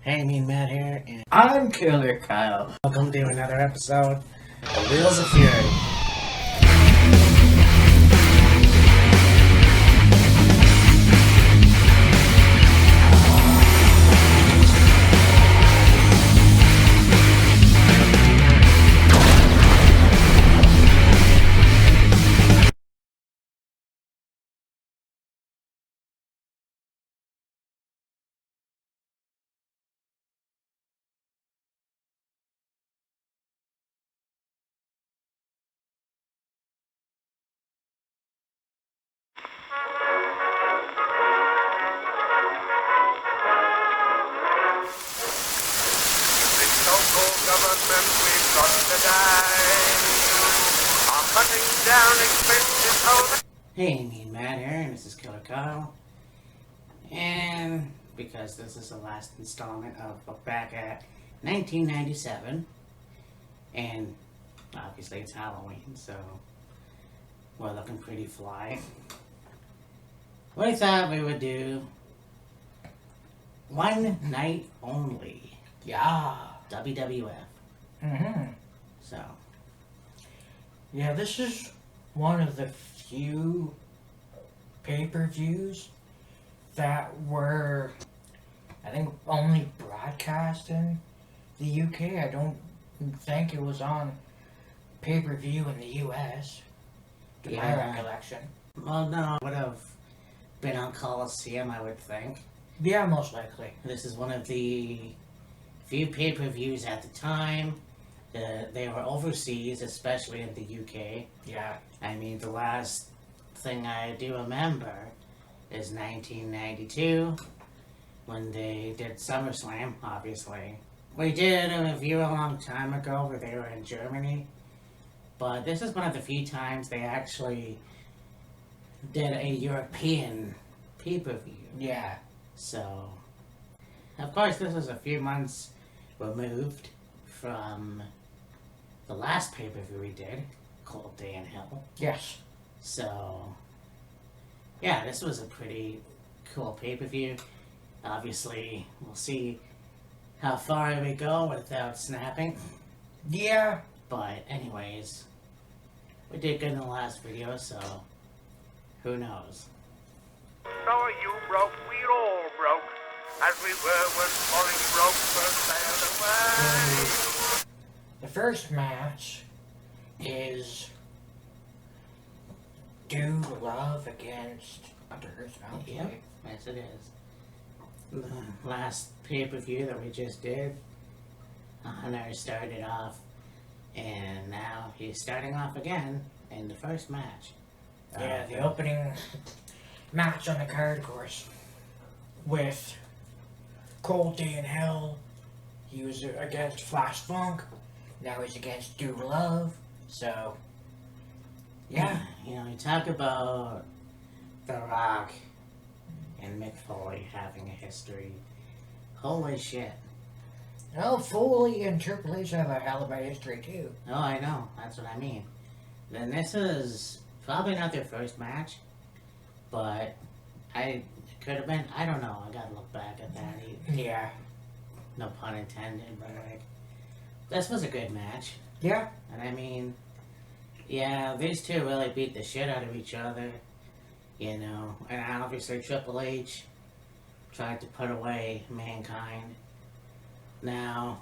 Hey, me and Matt here, and I'm Killer Kyle. Welcome to another episode of Wheels of Fury. Government, we've got to die. I'm hunting down expensive holding. Hey, me and Matt here, and this is Killer Kyle. And because this is the last installment of Look Back at 1997, and obviously it's Halloween, so we're looking pretty fly. We thought we would do one night only. Yeah. WWF. So, Yeah, this is one of the few pay-per-views that were, I think, only broadcast in the UK. I don't think it was on pay-per-view in the US, to my Yeah. recollection. well, no, it would have been on Coliseum, I would think. Yeah, most likely. This is one of the few pay-per-views at the time. They were overseas, especially in the UK. Yeah. I mean, the last thing I do remember is 1992, when they did SummerSlam, obviously. We did a review a long time ago where they were in Germany, but this is one of the few times they actually did a European pay-per-view. Yeah. So, of course, this is a few months removed from the last pay-per-view we did, Cold Day in Hell. Yes. So, yeah, this was a pretty cool pay-per-view. Obviously, we'll see how far we go without snapping. Yeah. But anyways, we did good in the last video, so who knows? So you broke, we all broke, as we were when falling broke first sailed away. The first match is Do Love against Hunter. Yep, yes it is. The last pay-per-view that we just did, Hunter started off, and now he's starting off again in the first match. Yeah, the opening match on the card, of course, with Cold Day in Hell. He was against Flash Funk. Now he's against Do Love. So, yeah. You know, you talk about The Rock and Mick Foley having a history. Holy shit. Well, Foley and Triple H have a hell of a history, too. Oh, I know. That's what I mean. Then this is probably not their first match, but it could have been. I don't know. I gotta look back at that. Yeah. No pun intended, but like, this was a good match. Yeah. And I mean, yeah, these two really beat the shit out of each other, you know. And obviously Triple H tried to put away Mankind. Now,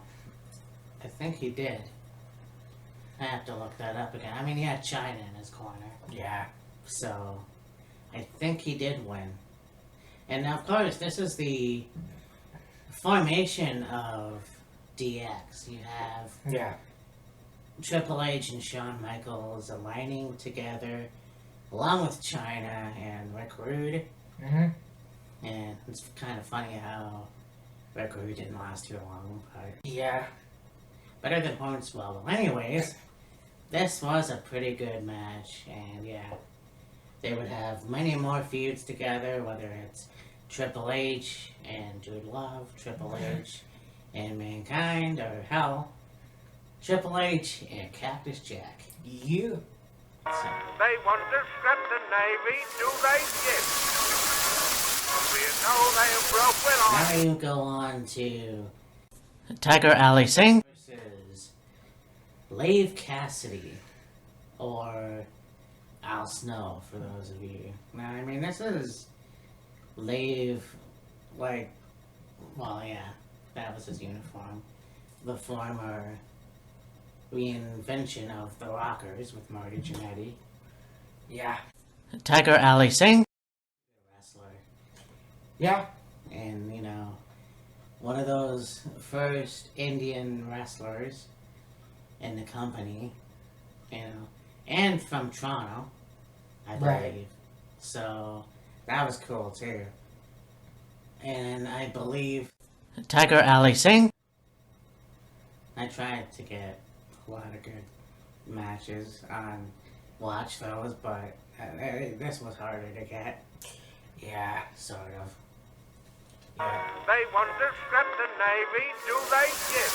I think he did. I have to look that up again. I mean, he had China in his corner. Yeah. So, I think he did win. And of course, this is the formation of DX. You have Yeah. Triple H and Shawn Michaels aligning together, along with China and Rick Rude. Mm-hmm. And it's kind of funny how Rick Rude didn't last too long, but Yeah. better than Hornswoggle. Anyways, this was a pretty good match, and yeah, they would have many more feuds together, whether it's Triple H and Dude Love, Triple H and Mankind, or hell, Triple H and Cactus Jack. You. So, They want to scrap the Navy, do they? Yes. We know they broke with on. Now you go on to Tiger Ali Singh versus Lave Cassidy, or Al Snow, for those of you. Now, I mean, this is Lave, like, well, yeah, that was his uniform. The former reinvention of the Rockers with Marty Jannetty. Yeah. Tiger Ali Singh, wrestler. Yeah. And, you know, one of those first Indian wrestlers in the company, you know, and from Toronto, I believe. Right. So that was cool too. And I believe Tiger Ali Singh. I tried to get a lot of good matches on watch those, but this was harder to get. Yeah. Sort of. They want to scrap the Navy, do they get?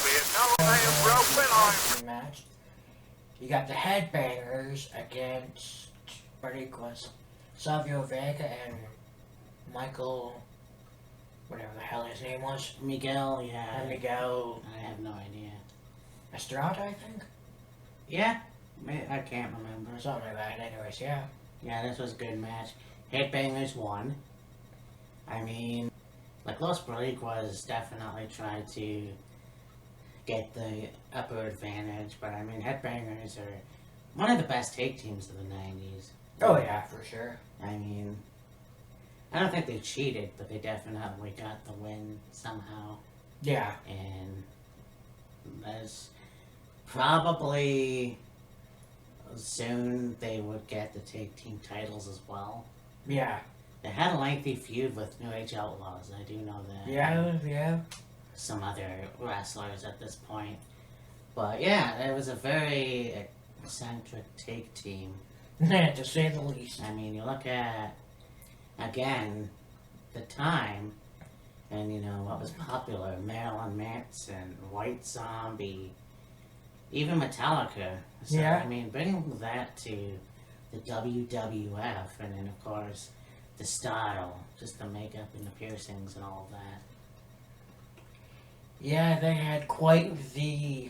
We know they broke with on. Match. You got the Headbangers against Barriquas, Savio Vega, and Michael, whatever the hell his name was. Miguel, yeah. And Miguel I have no idea. Estrada, I think? Yeah? I can't remember. Something like that, anyways, yeah. Yeah, this was a good match. Headbangers won. I mean, like, Los Boricuas definitely tried to get the upper advantage, but I mean, Headbangers are one of the best take teams of the 90s. Oh, yeah, for sure. I mean, I don't think they cheated, but they definitely got the win somehow. Yeah. And there's probably soon they would get the take team titles as well. Yeah. They had a lengthy feud with New Age Outlaws, I do know that. Yeah. Some other wrestlers at this point. But yeah, it was a very eccentric take team. To say the least. I mean, you look at, again, the time, and you know, what was popular, Marilyn Manson, White Zombie, even Metallica. So, Yeah. I mean, bringing that to the WWF, and then of course, the style, just the makeup and the piercings and all of that. Yeah, they had quite the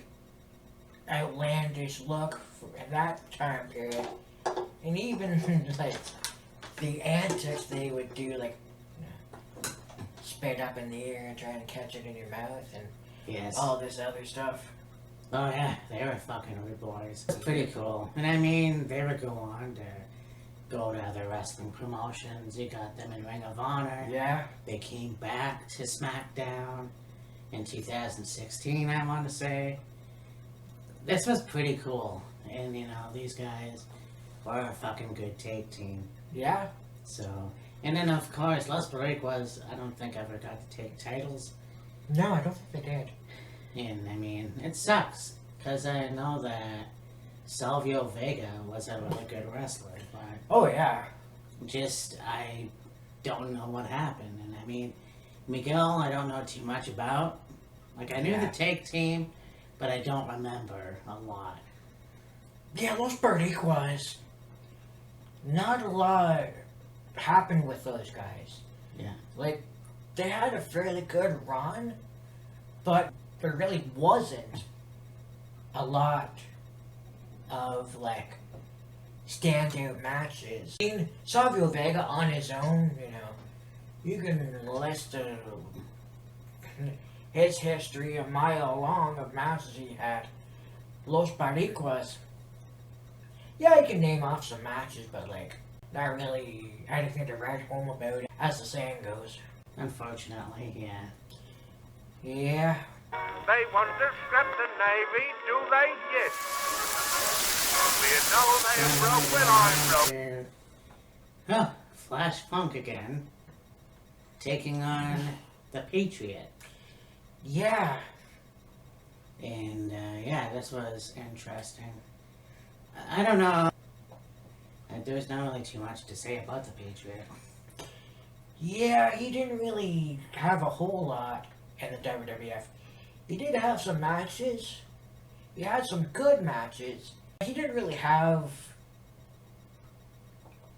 outlandish look at that time period. And even, like, the antics they would do, like, spit up in the air and trying to catch it in your mouth and Yes. all this other stuff. Oh yeah, they were fucking rude boys. It's pretty cool. And I mean, they would go on to go to other wrestling promotions. You got them in Ring of Honor. Yeah. They came back to SmackDown in 2016, I want to say. This was pretty cool. And, you know, these guys were a fucking good take team. Yeah. So, and then, of course, Los Boricuas, I don't think ever got to take titles. No, I don't think they did. And, I mean, it sucks. Because I know that Salvio Vega was a really good wrestler. But Oh, yeah. just, I don't know what happened. And, I mean, Miguel, I don't know too much about. Like, I knew Yeah. the take team, but I don't remember a lot. Yeah, Los Boricuas. Not a lot happened with those guys. Yeah. Like, they had a fairly good run, but there really wasn't a lot of, like, standout matches. I mean, Savio Vega on his own, you know, you can list his history a mile long of matches he had. Los Boricuas, yeah, you can name off some matches, but, like, not really anything to write home about, as the saying goes. Unfortunately, yeah. Yeah. They want to scrap the Navy, do they get? We know they broke with on, broke. Oh, Flash Funk again. Taking on the Patriot. Yeah. And, yeah, this was interesting. I don't know. There's not really too much to say about the Patriot. Yeah, he didn't really have a whole lot in the WWF. He did have some matches. He had some good matches. He didn't really have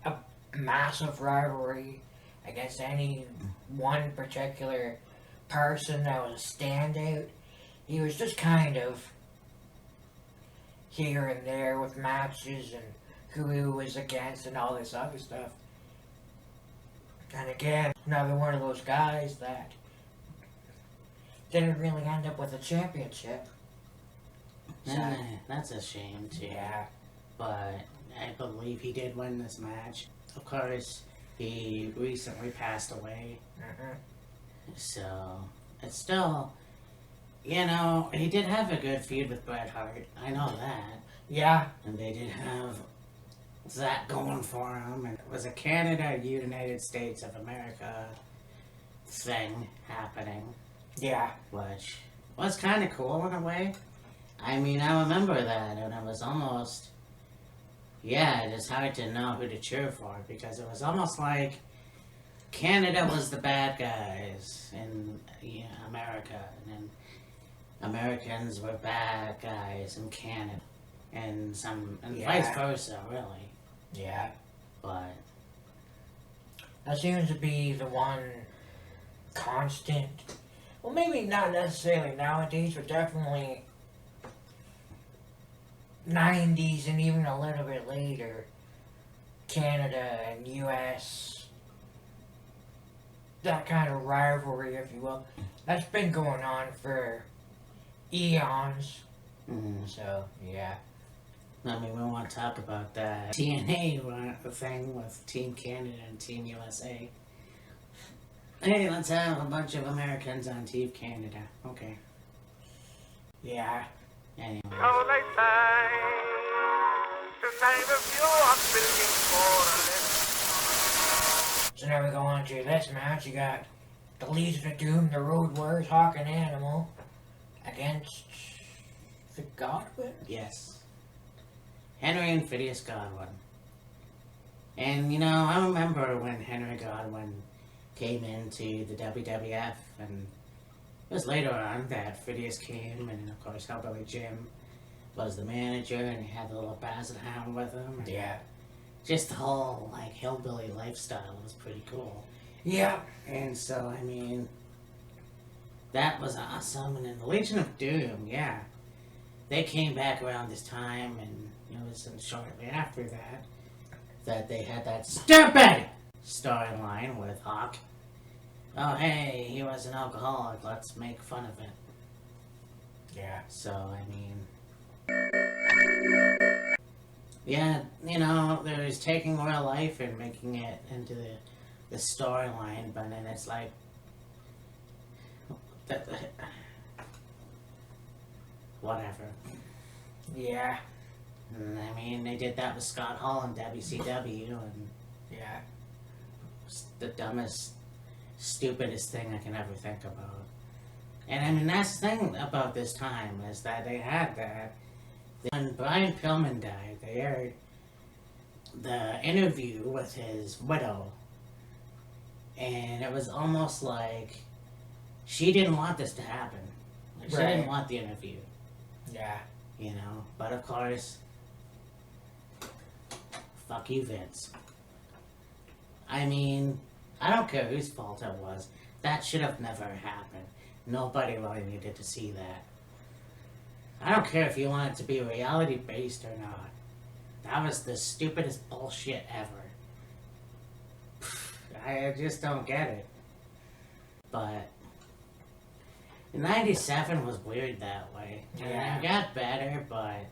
a massive rivalry against any one particular person that was a standout. He was just kind of here and there with matches and who he was against and all this other stuff. And again, another one of those guys that didn't really end up with a championship. That's a shame too. Yeah. But I believe he did win this match. Of course, he recently passed away. So, it's still, you know, he did have a good feud with Bret Hart. I know that. Yeah. And they did have that going for him. And it was a Canada, United States of America thing happening. Yeah. Which was kind of cool in a way. I mean, I remember that, and it was almost, yeah, it's hard to know who to cheer for, because it was almost like Canada was the bad guys in America, and then Americans were bad guys in Canada, and vice versa, really. Yeah. But that seems to be the one constant. Well, maybe not necessarily nowadays, but definitely 90s and even a little bit later, Canada and US, that kind of rivalry, if you will, that's been going on for eons. So, yeah. I mean, we want to talk about that TNA thing with Team Canada and Team USA. Hey, let's have a bunch of Americans on Team Canada. Okay. Yeah. Anyway. So they say, to save a few billion for a living. So now we go on to this match. You got the Legion of Doom, the Road Warriors, Hawk and Animal against the Godwin? Yes. Henry and Phineas Godwin. And, you know, I remember when Henry Godwin came into the WWF, and it was later on that Phineas came, and of course Hillbilly Jim was the manager, and he had the little basset hound with him. And Yeah. just the whole, like, hillbilly lifestyle was pretty cool. Yeah. And so, I mean, that was awesome. And then the Legion of Doom, yeah. They came back around this time, and it was shortly after that they had that stupid storyline with Hawk. Oh, hey, he was an alcoholic, let's make fun of it. Yeah. So, I mean, yeah, you know, there's taking real life and making it into the storyline, but then it's like, whatever. Yeah. And, I mean, they did that with Scott Hall and WCW, and Yeah. it's the dumbest, stupidest thing I can ever think about. And I mean, that's the thing about this time, is that they had that. When Brian Pillman died, they aired the interview with his widow, and it was almost like she didn't want this to happen. Like, she didn't Right. want the interview, Yeah. you know. But of course, fuck you, Vince. I mean, I don't care whose fault it was. That should have never happened. Nobody really needed to see that. I don't care if you want it to be reality based or not. That was the stupidest bullshit ever. I just don't get it. But 97 was weird that way. And Yeah. it got better, but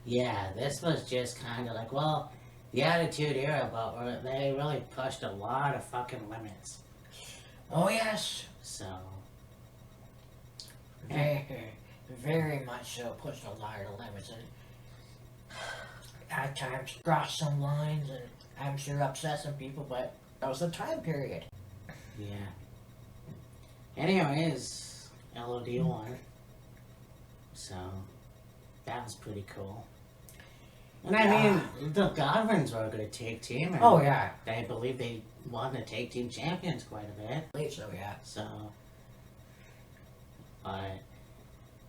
yeah, this was just kind of like, well, the Attitude Era, but they really pushed a lot of fucking limits. Oh, yes. So, Very, very much so. Pushed a lot of limits and at times crossed some lines, and I'm sure upset some people, but that was the time period. yeah. Anyways, LOD won. So, that was pretty cool. And I mean, the Godwins were a good tag team. And Oh, yeah. I believe they won the tag team champions quite a bit. I believe so, yeah. So, but,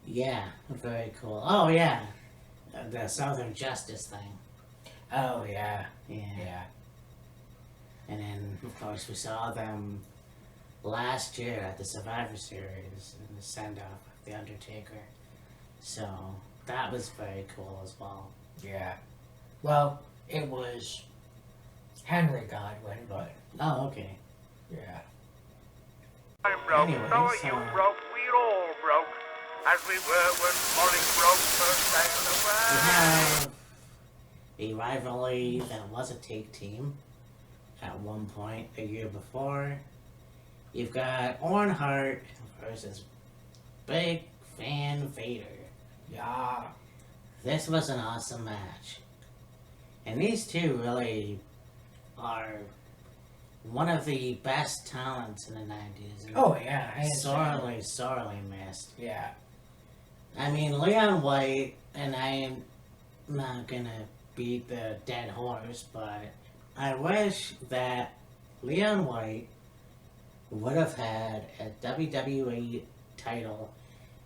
yeah, very cool. Oh, yeah, the Southern Justice thing. Oh, yeah. Yeah. Yeah. And then, of course, we saw them last year at the Survivor Series in the send-off of The Undertaker. So, that was very cool as well. Yeah. Well, it was Henry Godwin, but Oh, okay. yeah. I'm broke, Anyway, so are so- you broke, we're all broke, as we were when Molly broke first day of the We world. have a rivalry that was a take team at one point the year before. You've got Owen Heart versus Big Fan Vader. Yeah. This was an awesome match. And these two really are one of the best talents in the 90s. And Oh, yeah. I understand. sorely missed. Yeah. I mean, Leon White, and I am not gonna beat the dead horse, but I wish that Leon White would have had a WWE title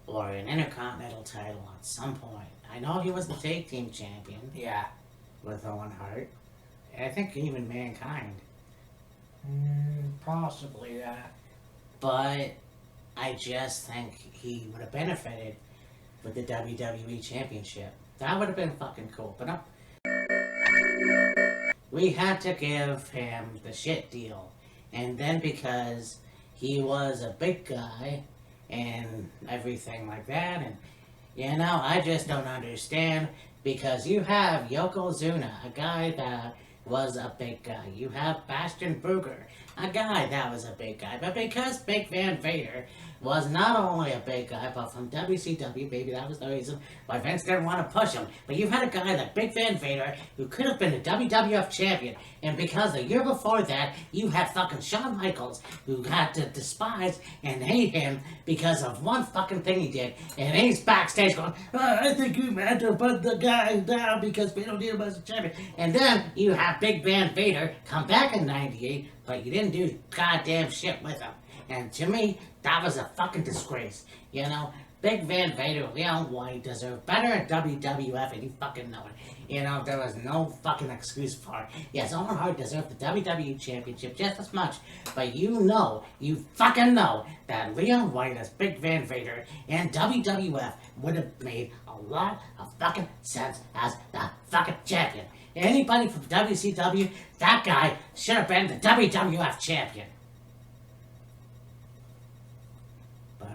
or an Intercontinental title at some point. I know he was the tag team champion Yeah. with Owen Hart. I think even Mankind. Possibly that. But I just think he would have benefited with the WWE Championship. That would have been fucking cool. But no. We had to give him the shit deal. And then because he was a big guy and everything like that, and you know, I just don't understand, because you have Yokozuna, a guy that was a big guy. You have Bastion Booger, a guy that was a big guy. But because Big Fan Vader was not only a big guy, but from WCW, maybe that was the reason why Vince didn't want to push him. But you've had a guy like Big Fan Vader who could have been a WWF champion. And because the year before that, you had fucking Shawn Michaels, who had to despise and hate him because of one fucking thing he did. And he's backstage going, I think you had to put the guy down because we don't need him as a champion. And then you have Big Van Vader come back in 98, but you didn't do goddamn shit with him. And to me, that was a fucking disgrace. You know, Big Van Vader, Leon White deserved better at WWF, and you fucking know it. You know, there was no fucking excuse for it. Yes, Owen Hart deserved the WWE Championship just as much, but you fucking know that Leon White as Big Van Vader and WWF would have made a lot of fucking sense as the fucking champion. Anybody from WCW, that guy should have been the WWF champion. But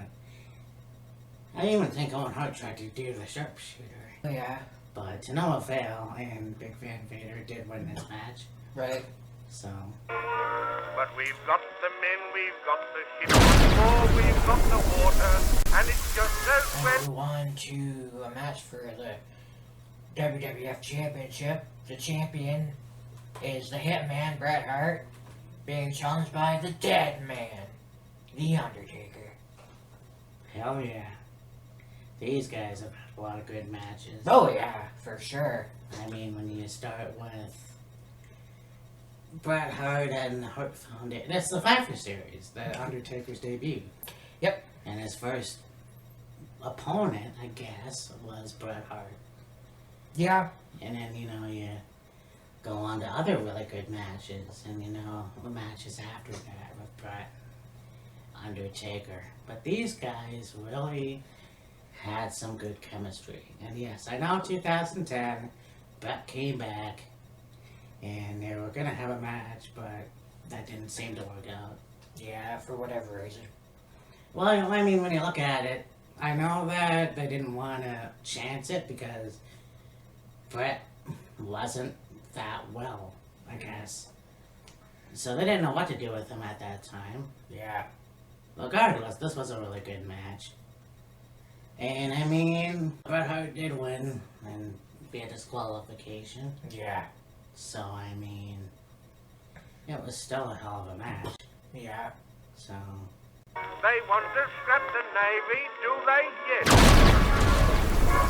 I even think Owen Hart tried to do the sharpshooter. Yeah. But to no avail, and Big Van Vader did win this match. Right. So, But we've got the men, we've got the ship, oh, we've got the water, and it's just as well. And we won to a match for the WWF Championship. The champion is the Hitman, Bret Hart, being challenged by the Dead Man, The Undertaker. hell yeah. These guys have had a lot of good matches. Oh yeah, for sure. I mean, when you start with Bret Hart and the Hart Foundation, that's the Survivor Series, the Undertaker's debut. Yep. And his first opponent, I guess, was Bret Hart. Yeah. And then, you know, you go on to other really good matches, and you know, the matches after that with Bret, Undertaker. But these guys really had some good chemistry. And yes, I know 2010, Bret came back, and they were gonna have a match, but that didn't seem to work out. Yeah, for whatever reason. Well, I mean, when you look at it, I know that they didn't want to chance it because Bret wasn't that well, I guess. So they didn't know what to do with him at that time. Yeah. Regardless, this was a really good match. And I mean, Bret Hart did win and be a disqualification. Yeah. So, I mean, it was still a hell of a match. Yeah. So, They want to scrap the Navy, do they? Yes.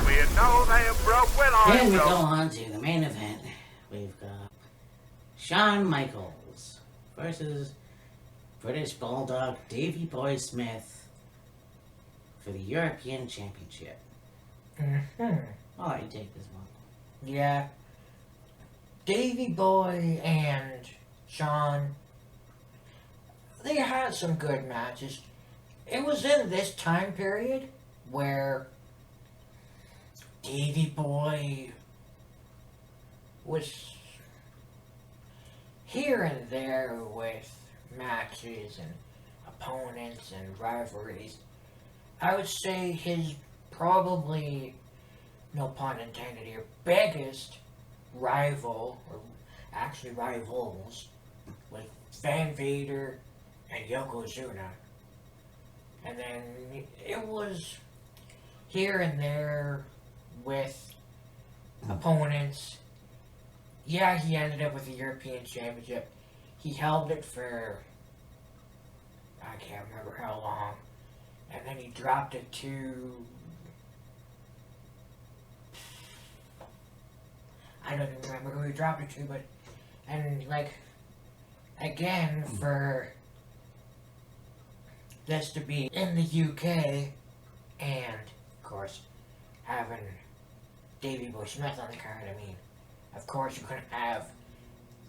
We know they are broke, well I then we go know. on to the main event. We've got Shawn Michaels versus British Bulldog Davey Boy Smith for the European Championship. Mm-hmm. I'll let you take this one. Yeah. Davey Boy and Shawn, they had some good matches. It was in this time period where Davey Boy was here and there with matches and opponents and rivalries. I would say his probably, no pun intended here, biggest rival, or actually rivals, was Van Vader and Yokozuna. And then it was here and there with opponents. Yeah, he ended up with the European Championship. He held it for, I can't remember how long. And then he dropped it to, I don't even remember who he dropped it to, but, and like, again, for this to be in the UK, and, of course, having Davey Boy Smith on the card, I mean, of course you couldn't have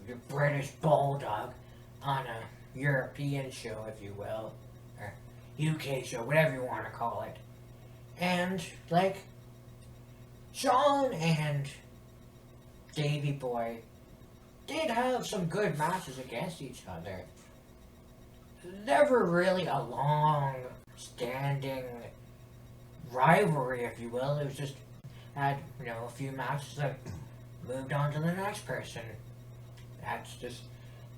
your British Bulldog on a European show, if you will, or UK show, whatever you want to call it. And, like, Shawn and Davey Boy did have some good matches against each other. Never really a long-standing rivalry, if you will. It was just, had, a few matches that moved on to the next person. That's just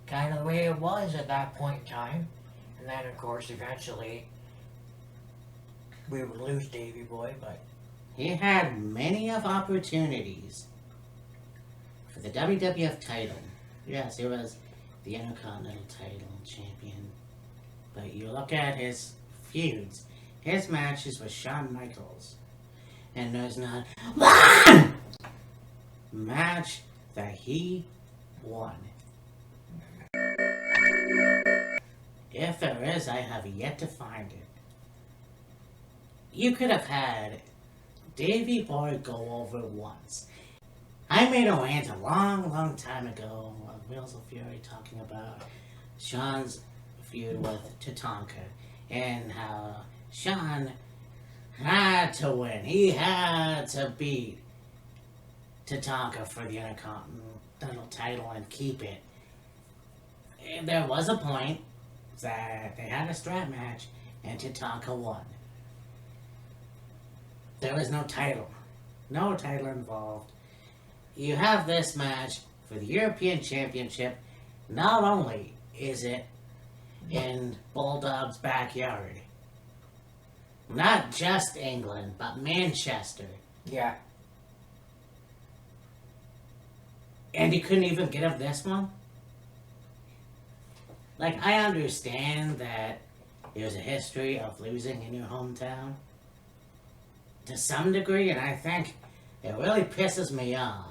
kind of the way it was at that point in time. And then, of course, eventually, we would lose Davey Boy, but He had many of opportunities for the WWF title. Yes, he was the Intercontinental title champion. But you look at his feuds, his matches with Shawn Michaels, and there's not one match that he won. If there is, I have yet to find it. You could have had Davey Boy go over once. I made a rant a long time ago on Wheels of Fury talking about Shawn's feud with Tatanka and how Shawn had to win. He had to beat Tatanka for the Intercontinental title and keep it. And there was a point that they had a strap match and Tatanka won. There was no title. No title involved. You have this match for the European Championship. Not only is it in Bulldog's backyard, not just England, but Manchester. yeah. And you couldn't even get up this one? Like, I understand that there's a history of losing in your hometown to some degree, and I think it really pisses me off.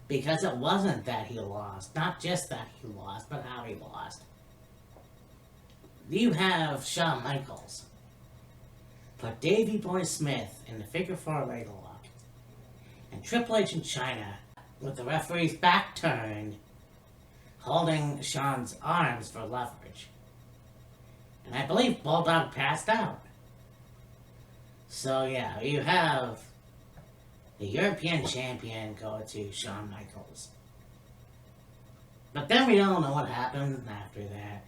Because it wasn't that he lost. Not just that he lost, but how he lost. You have Shawn Michaels put Davey Boy Smith in the figure 4 leg lock, and Triple H in China with the referee's back turned, holding Shawn's arms for leverage. And I believe Bulldog passed out. So yeah, you have the European champion go to Shawn Michaels. But then we don't know what happened after that.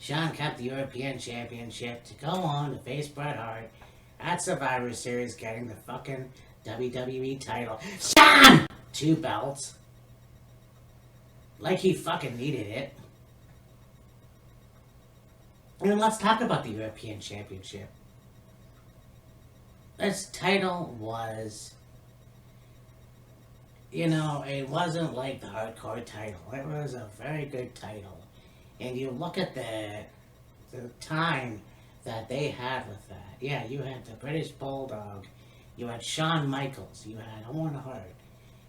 Shawn kept the European Championship to go on to face Bret Hart at Survivor Series, getting the fucking WWE title. Shawn! 2 belts. Like he fucking needed it. And let's talk about the European Championship. This title was, it wasn't like the hardcore title. It was a very good title. And you look at the time that they had with that. Yeah, you had the British Bulldog. You had Shawn Michaels. You had Owen Heart.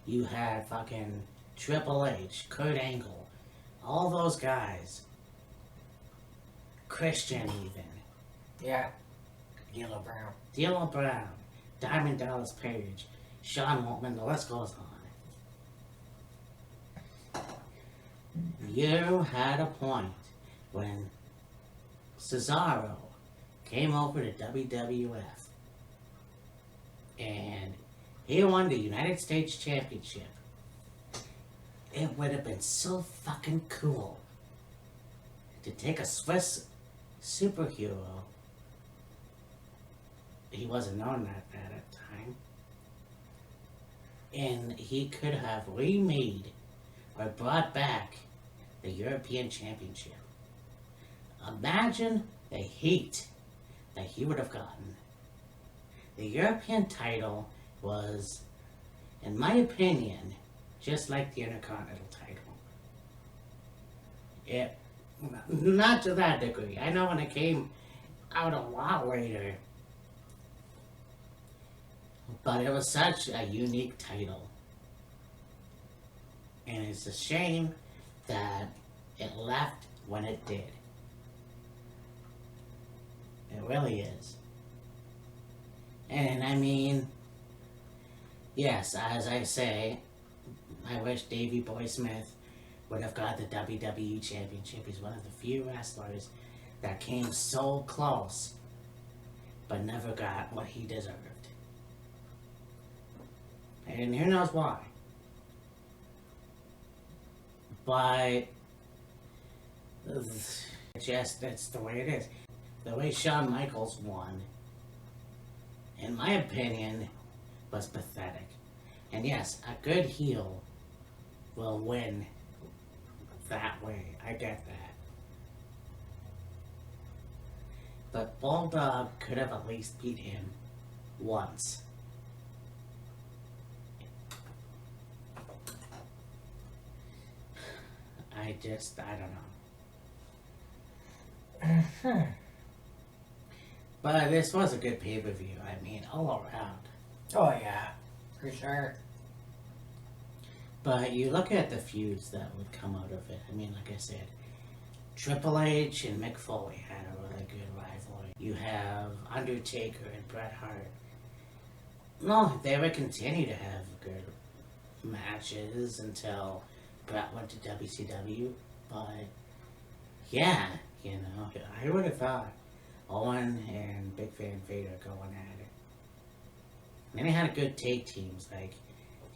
You had fucking Triple H, Kurt Angle. All those guys. Christian even. Yeah. D'Lo Brown. D'Lo Brown. Diamond Dallas Page. Shawn Waltman. The list goes on. You had a point when Cesaro came over to WWF and he won the United States Championship. It would have been so fucking cool to take a Swiss superhero. He wasn't known that at the time. And he could have remade or brought back the European Championship. Imagine the heat that he would have gotten. The European title was, in my opinion, just like the Intercontinental title. It, not to that degree. I know when it came out a lot later, but it was such a unique title. And it's a shame that it left when it did. It really is. And I mean, yes, as I say, I wish Davey Boy Smith would have got the WWE Championship. He's one of the few wrestlers that came so close, but never got what he deserved. And who knows why. But that's the way it is. The way Shawn Michaels won, in my opinion, was pathetic. And yes, a good heel will win that way. I get that. But Bulldog could have at least beat him once. I don't know. But this was a good pay-per-view. I mean, all around. Oh yeah, for sure. But you look at the feuds that would come out of it. I mean, like I said, Triple H and Mick Foley had a really good rivalry. You have Undertaker and Bret Hart. No, they would continue to have good matches until Bret went to WCW. But yeah, you know, I would have thought Owen and Big Fan Vader going at it. And then they had good tag teams like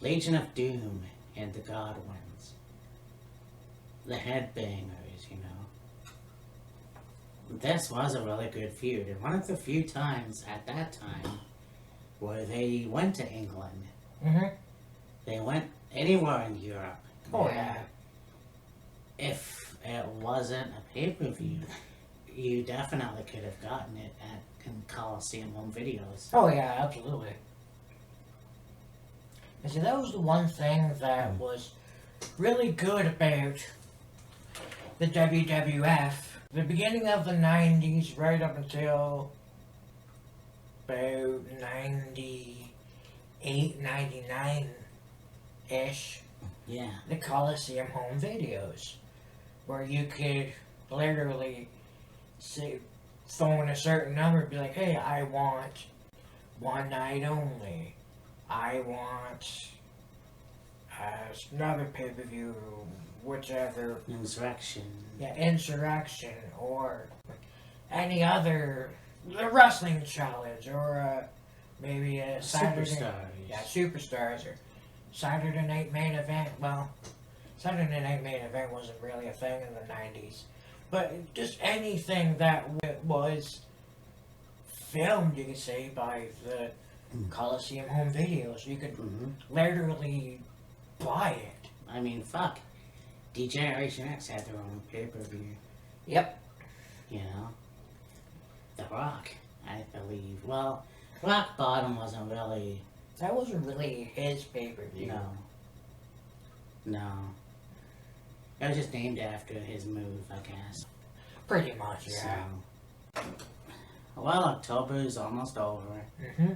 Legion of Doom and the Godwins. The Headbangers, you know. This was a really good feud. And one of the few times at that time where they went to England. Mm-hmm. They went anywhere in Europe. Oh, yeah. If it wasn't a pay-per-view, you definitely could have gotten it in Coliseum home videos. Oh yeah, absolutely. And see, that was the one thing that was really good about the WWF. The beginning of the 90s, right up until about 98, 99-ish. Yeah. The Coliseum home videos, where you could literally say, phone a certain number and be like, hey, I want one night only. I want another pay-per-view, whichever. Insurrection. Yeah, Insurrection, or any other, the wrestling challenge, or maybe a Saturday. Superstars. Yeah, Superstars, or Saturday Night Main Event. Well, Saturday Night Main Event wasn't really a thing in the 90s. But just anything that was filmed, you could say, by the Coliseum home videos. You could literally buy it. I mean, fuck. D-Generation X had their own pay-per-view. Yep. You know? The Rock, I believe. Well, Rock Bottom wasn't really... That wasn't really his pay-per-view. No. It was just named after his move, I guess. Pretty much, yeah. So, well, October is almost over. Mm-hmm.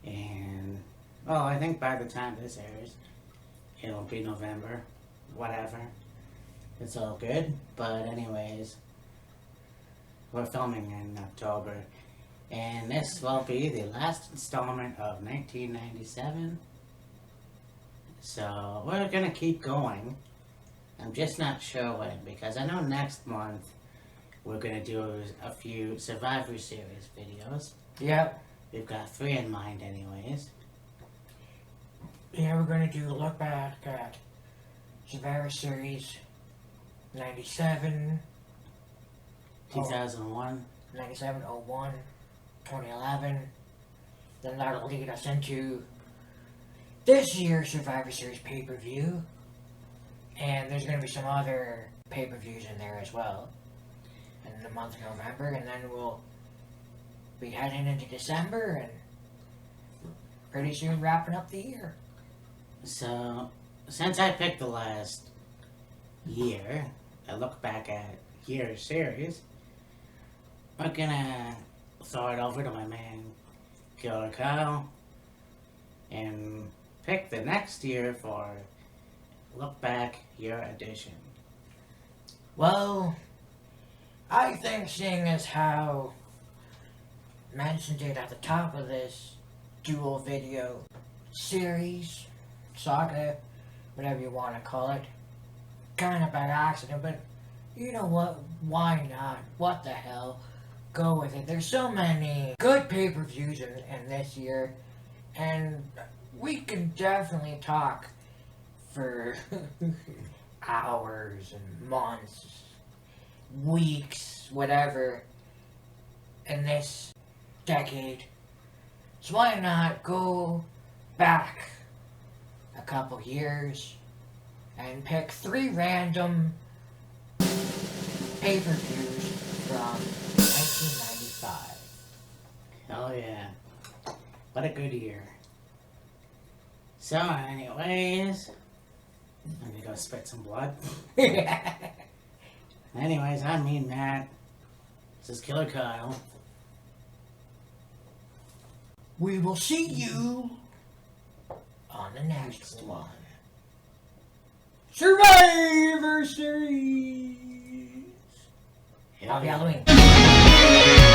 And, well, I think by the time this airs, it'll be November. Whatever. It's all good. But anyways, we're filming in October. And this will be the last installment of 1997. So, we're gonna keep going. I'm just not sure when, because I know next month we're gonna do a few Survivor Series videos. Yep. We've got 3 in mind anyways. Yeah, we're gonna do a look back at Survivor Series 97, 2001. 97, 01, 2011. Then that'll lead us into this year's Survivor Series pay-per-view. And there's going to be some other pay-per-views in there as well. In the month of November. And then we'll be heading into December and pretty soon wrapping up the year. So, since I picked the last year, I look back at year series, I'm gonna throw it over to my man, Killer Kyle, and pick the next year for Look Back Year Edition. Well, I think seeing as how mentioned it at the top of this dual video series, saga, whatever you want to call it, kind of by accident, but you know what, why not? What the hell? Go with it. There's so many good pay-per-views in this year, and we can definitely talk for hours and months, weeks, whatever, in this decade. So why not go back a couple years and pick 3 random pay-per-views from 1995. Oh yeah. What a good year. So anyways, I'm gonna go spit some blood. Anyways, I mean Matt. This is Killer Kyle. We will see you on the next one. Survivor Series! Hell Happy yeah. Halloween.